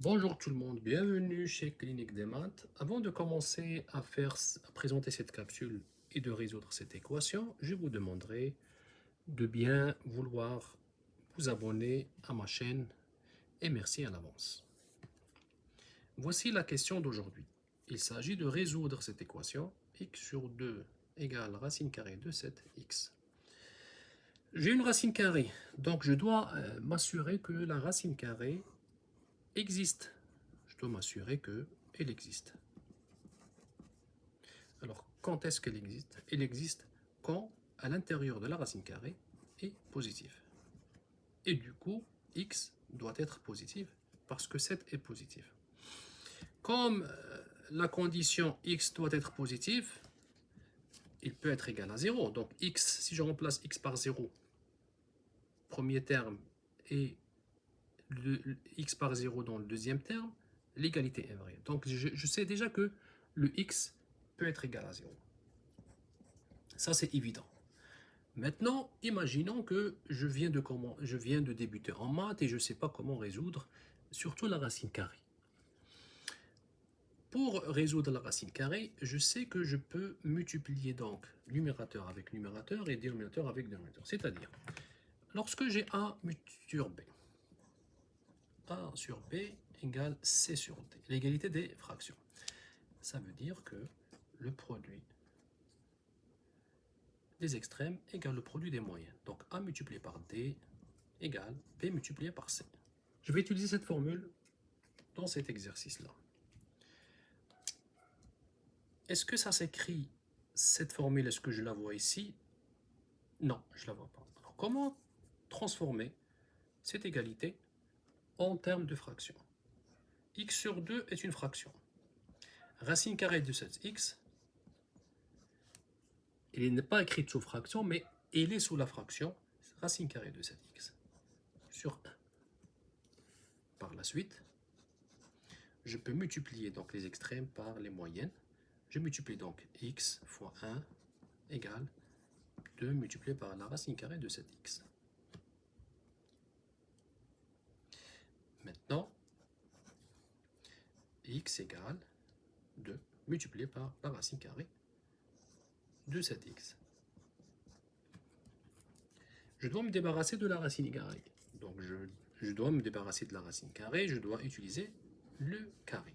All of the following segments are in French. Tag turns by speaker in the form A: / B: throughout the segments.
A: Bonjour tout le monde, bienvenue chez Clinique des Maths. Avant de commencer à présenter cette capsule et de résoudre cette équation, je vous demanderai de bien vouloir vous abonner à ma chaîne et merci à l'avance. Voici la question d'aujourd'hui. Il s'agit de résoudre cette équation x sur 2 égale racine carrée de 7x. J'ai une racine carrée, donc je dois m'assurer que la racine carrée existe. Je dois m'assurer qu'elle existe. Alors, quand est-ce qu'elle existe? Elle existe quand, à l'intérieur de la racine carrée, est positif. Et du coup, x doit être positif parce que 7 est positif. Comme la condition x doit être positive, il peut être égal à 0. Donc, x, si je remplace x par 0, premier terme, et x par 0 dans le deuxième terme, l'égalité est vraie. Donc, je sais déjà que le x peut être égal à 0. Ça, c'est évident. Maintenant, imaginons que je viens de débuter en maths et je ne sais pas comment résoudre, surtout la racine carrée. Pour résoudre la racine carrée, je sais que je peux multiplier donc numérateur avec numérateur et dénominateur avec dénominateur. C'est-à-dire, lorsque j'ai A sur B, A sur B égale C sur D, l'égalité des fractions. Ça veut dire que le produit des extrêmes égale le produit des moyens. Donc A multiplié par D égale B multiplié par C. Je vais utiliser cette formule dans cet exercice-là. Est-ce que ça s'écrit, cette formule, est-ce que je la vois ici? Non, je ne la vois pas. Alors, comment transformer cette égalité en termes de fraction? X sur 2 est une fraction. Racine carrée de 7x, elle n'est pas écrite sous fraction, mais elle est sous la fraction racine carrée de 7x sur 1. Par la suite, je peux multiplier donc les extrêmes par les moyennes. Je multiplie donc x fois 1 égale 2 multiplié par la racine carrée de 7x. Maintenant, x égale 2 multiplié par la racine carrée de 7x. Je dois me débarrasser de la racine carrée. Donc je dois me débarrasser de la racine carrée, je dois utiliser le carré.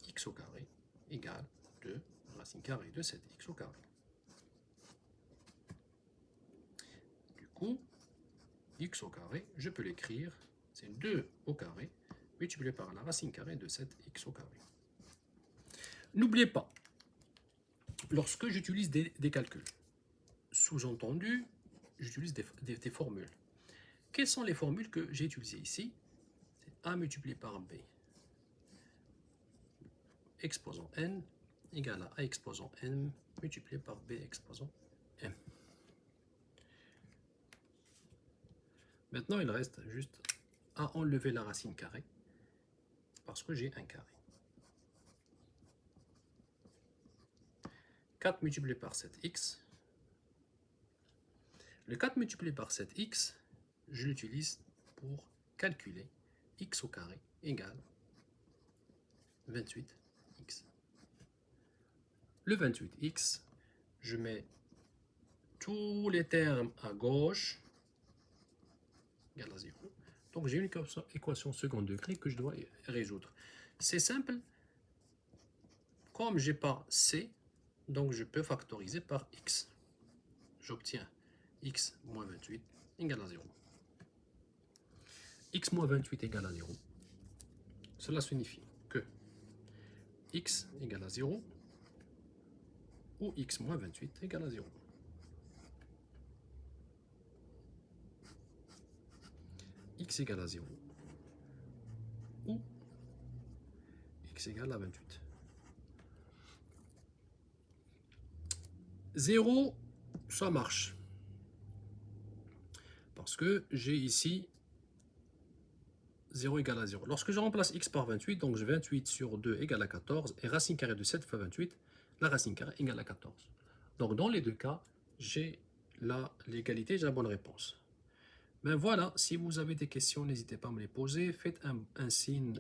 A: X au carré égale 2 racine carrée de 7x au carré. Du coup, x au carré, je peux l'écrire, c'est 2 au carré multiplié par la racine carrée de 7x au carré. N'oubliez pas, lorsque j'utilise des calculs, sous-entendu, j'utilise des formules. Quelles sont les formules que j'ai utilisées ici? C'est A multiplié par B exposant n égale à A exposant n multiplié par B exposant m. Maintenant, il reste juste à enlever la racine carrée parce que j'ai un carré. 4 multiplié par 7x. Le 4 multiplié par 7x, je l'utilise pour calculer x au carré égale 28x. Le 28x, je mets tous les termes à gauche égale à 0. Donc j'ai une équation second degré que je dois résoudre. C'est simple. Comme je n'ai pas c, donc je peux factoriser par x. J'obtiens x moins 28 égale à 0. X moins 28 égale à 0. Cela signifie que x égale à 0 ou x moins 28 égale à 0. X égale à 0 ou x égale à 28. 0, ça marche. Parce que j'ai ici 0 égale à 0. Lorsque je remplace x par 28, donc 28 sur 2 égale à 14, et racine carrée de 7 fois 28, la racine carrée égale à 14. Donc dans les deux cas, j'ai l'égalité, j'ai la bonne réponse. Ben voilà, si vous avez des questions, n'hésitez pas à me les poser. Faites un signe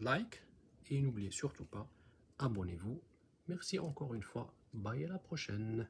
A: like et n'oubliez surtout pas, abonnez-vous. Merci encore une fois. Bye, à la prochaine.